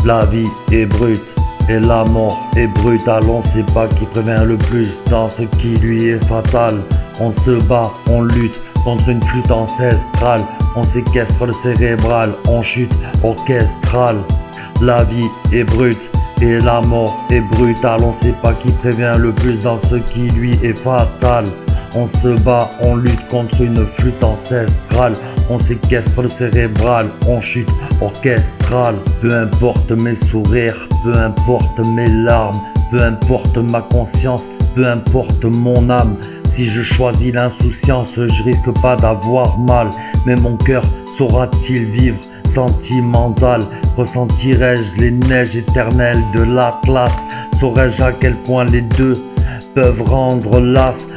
La vie est brute et la mort est brutale. On sait pas qui prévient le plus dans ce qui lui est fatal. On se bat, on lutte contre une flûte ancestrale. On séquestre le cérébral, on chute orchestrale. La vie est brute et la mort est brutale. On sait pas qui prévient le plus dans ce qui lui est fatal. On se bat, on lutte contre une flûte ancestrale. On séquestre le cérébral, on chute orchestrale. Peu importe mes sourires, peu importe mes larmes, peu importe ma conscience, peu importe mon âme. Si je choisis l'insouciance, je risque pas d'avoir mal. Mais mon cœur saura-t-il vivre sentimental? Ressentirai-je les neiges éternelles de l'Atlas? Saurais-je à quel point les deux peuvent rendre las?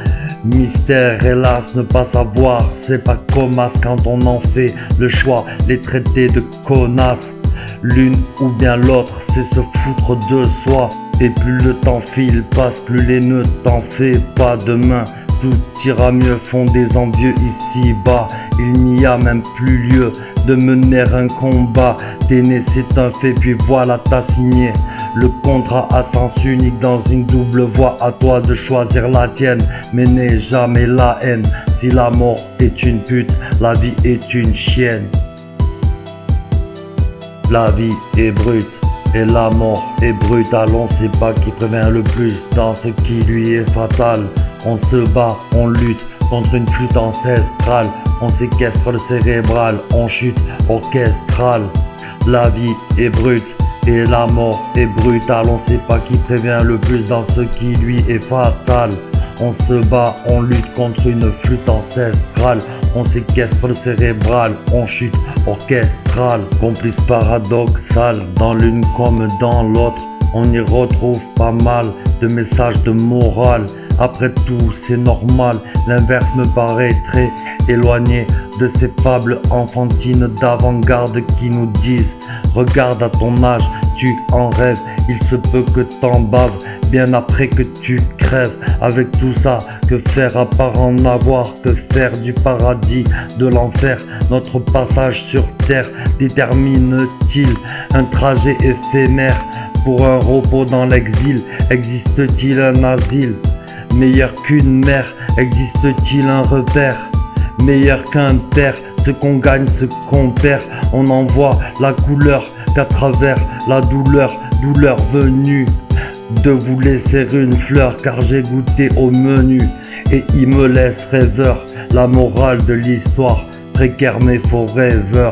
Mystère, hélas, ne pas savoir, c'est pas commas quand on en fait le choix, les traiter de connasses. L'une ou bien l'autre, c'est se foutre de soi. Et plus le temps file, passe, plus les ne t'en fais pas. Demain, tout ira mieux, font des envieux ici-bas. Il n'y a même plus lieu de mener un combat. T'es né, c'est un fait, puis voilà, t'as signé le contrat à sens unique dans une double voie. À toi de choisir la tienne, mais n'aie jamais la haine. Si la mort est une pute, la vie est une chienne. La vie est brute et la mort est brutale. On sait pas qui prévient le plus dans ce qui lui est fatal. On se bat, on lutte contre une flûte ancestrale. On séquestre le cérébral, on chute orchestrale. La vie est brute et la mort est brutale. On sait pas qui prévient le plus dans ce qui lui est fatal. On se bat, on lutte contre une flûte ancestrale. On séquestre le cérébral, on chute orchestrale. Complice paradoxal, dans l'une comme dans l'autre. On y retrouve pas mal de messages de morale. Après tout, c'est normal, l'inverse me paraît très éloigné de ces fables enfantines d'avant-garde qui nous disent: regarde à ton âge, tu en rêves, il se peut que t'en baves bien après que tu crèves. Avec tout ça, que faire à part en avoir? Que faire du paradis, de l'enfer? Notre passage sur terre détermine-t-il un trajet éphémère pour un repos dans l'exil? Existe-t-il un asile meilleur qu'une mère? Existe-t-il un repère meilleur qu'un père? Ce qu'on gagne, ce qu'on perd, on en voit la couleur qu'à travers la douleur. Douleur venue de vous laisser une fleur, car j'ai goûté au menu et il me laisse rêveur. La morale de l'histoire, précaire mais forever.